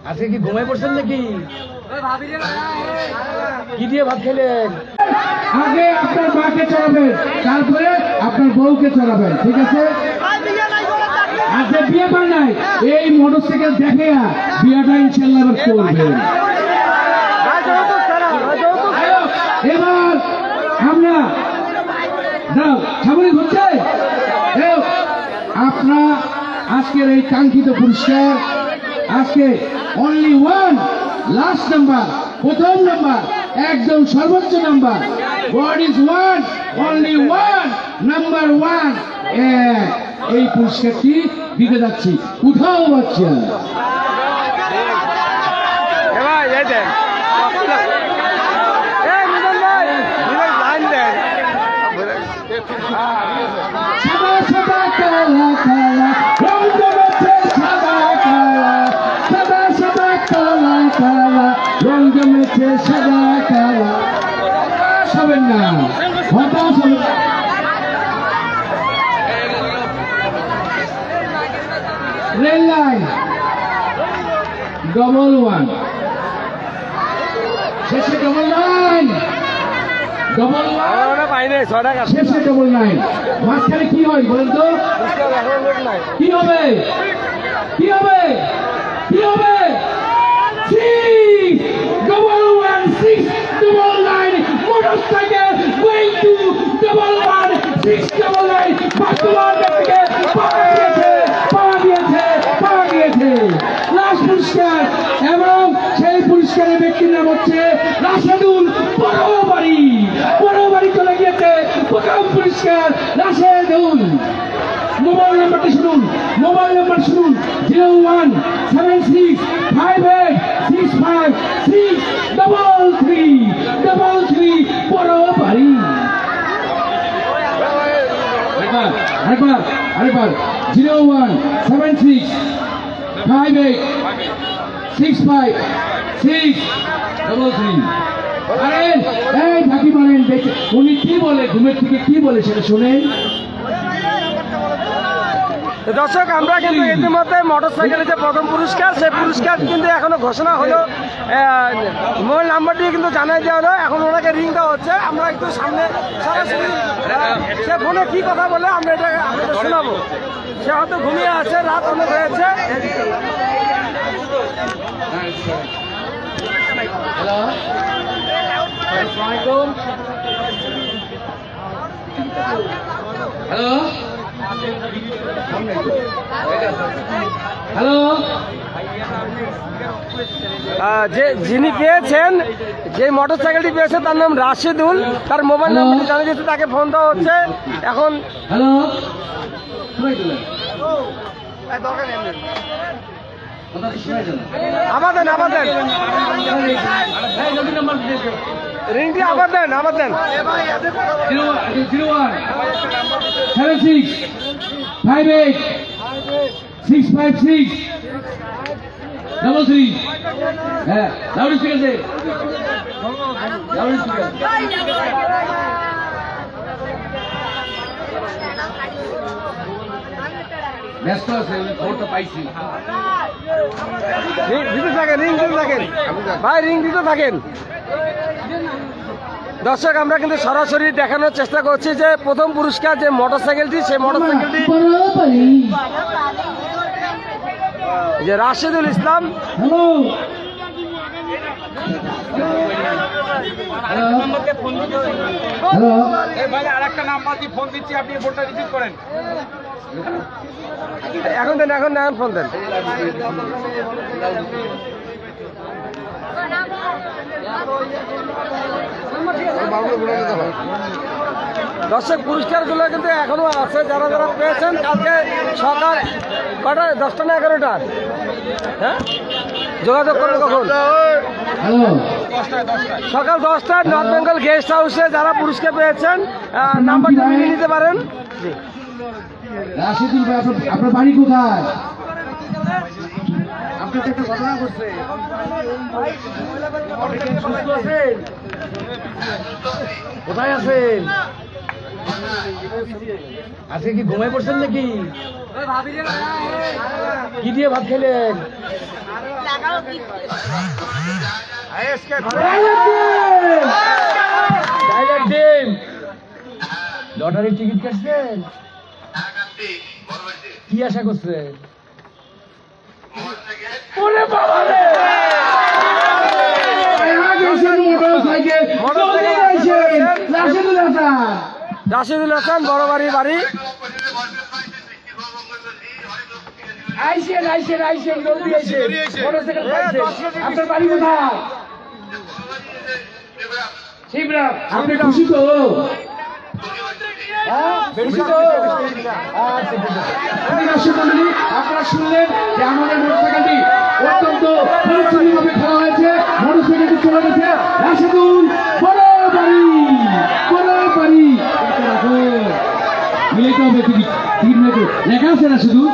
আজকে কি ঘুমাই পড়ছেন নাকি? কি দিয়ে ভাত খেলেন? আগে আপনার মাকে চড়াবেন, তারপরে আপনার বউকে চড়াবেন, ঠিক আছে? আজকে বিয়ে পান নাই, এই মোটরসাইকেল দেখে বিয়েটা ইনশাল্লাহ করবেন। এবার আমরা যাও সামনে ঘুরছে আপনার আজকের এই কাঙ্ক্ষিত পুরস্কার। আজকে অনলি ওয়ান লাস্ট নাম্বার, প্রথম নাম্বার, একদম সর্বোচ্চ number. God is one, only one, number one. এই পুরস্কারটি দিতে যাচ্ছি। কোথাও বাচ্চা সাদা সাদা কালা কালা রং জমেছে, সাদা কালা সাদা সাদা কালা কালা রং জমেছে, সাদা কালা। হতাশ হবেন না, হতাশ হবেন না। রেল লাইন ডবল ওয়ান, শেষে ডবল নাইন, ডবল ওয়ান শেষে ডবল নাইন। মাঝখানে কি হয় বলেন তো? কি হবে? কি হবে? কি হবে? Double one six double nine motorcycle going to double one six double nine. বর্তমান থেকে পাওয়া গিয়েছে লাস্ট পুরস্কার, এবং সেই পুরস্কারের ব্যক্তির নাম হচ্ছে রাশেদুল বড়বাড়ি। বড়বাড়ি চলে গিয়েছে প্রথম পুরস্কার রাশেদুল। মোবাইল নাম্বারটি শুনুন, মোবাইল নাম্বার শুনুন 0176563633 বড়বাড়ি। আরেকবার 0176563633। আরে এই ঢাকি মারেন, উনি কি বলে, ঘুমের থেকে কি বলে সেটা শোনেন। দর্শক, আমরা কিন্তু ইতিমধ্যে মোটরসাইকেলের যে প্রথম পুরস্কার, সেই পুরস্কার কিন্তু এখনো ঘোষণা হলো, মোবাইল নাম্বারটি কিন্তু জানাই দেওয়া হলো। এখন ওনাকে রিং দেওয়া হচ্ছে। আমরা একটু সামনে সরাসরি সে ফোনে কি কথা বলে আমরা এটা আপনাদের শোনাবো। সে হয়তো ঘুমিয়ে আছে, রাত অনেক হয়েছে। হ্যালো হ্যালো, যিনি পেয়েছেন, যে মোটরসাইকেলটি পেয়েছেন তার নাম রাশেদুল। তার মোবাইল নাম্বারটি জানা যাচ্ছে, তাকে ফোন দেওয়া হচ্ছে এখন। হ্যালো, আবার দেন রিংটি আবার দেন 0176586563। হ্যাঁ, লাউড স্পিকার দে, লাউড স্পিকার। ব্যস্ত আছে, খবরটা পাইছি। রিং দিতে থাকেন ভাই, রিং দিতে থাকেন। দর্শক, আমরা কিন্তু সরাসরি দেখানোর চেষ্টা করছি যে প্রথম পুরস্কার যে মোটরসাইকেলটি, সেই মোটরসাইকেলটি যে রাশেদুল ইসলাম। হ্যালো, আরেকটা নাম্বার দিয়ে ফোন দিচ্ছি, আপনি ফোনটা রিসিভ করেন। এখন দেন, এখন ফোন দেন। দর্শক, পুরস্কারগুলো কিন্তু এখনো আছে, যারা যারা পেয়েছেন। কালকে সকাল কটা, 10টা না 11টা? হ্যাঁ, যোগাযোগ করুন কখন? সকাল 10টায় নর্থ বেঙ্গল গেস্ট হাউসে যারা পুরস্কার পেয়েছেন নাম্বারটা নিয়ে নিতে পারেন। রাশেদুল ভাই, আপনার বাড়ি কোথায়? আপনার একটা ঘটনা ঘটছে, কোথায় আছেন? আজকে কি ঘুমাই পড়ছেন নাকি? কি দিয়ে ভাত খেলেন? লটারির টিকিট কাটছেন? কি আশা করছেন? ওরে বাবা রে! মোটরসাইকেল রাশিদুল হাসান বড় বাড়ির বাড়ি। আইসেন আইসেন আইসেন জলদি আইসেন। মোটরসাইকেল পাইছেন। আপনার বাড়ি কোথায়? শিবরাম। আপনি খুশি তো? আপনারা শুনলেন যে আমাদের মোটরসাইকেলটি অত্যন্ত পরিচ্ছন্নভাবে খেলা হয়েছে। মোটরসাইকেলটি চলে গেছে রাশেদুল বড় বাড়ি মিলিত হবে টিকিট লেখা আছে রাশেদুল।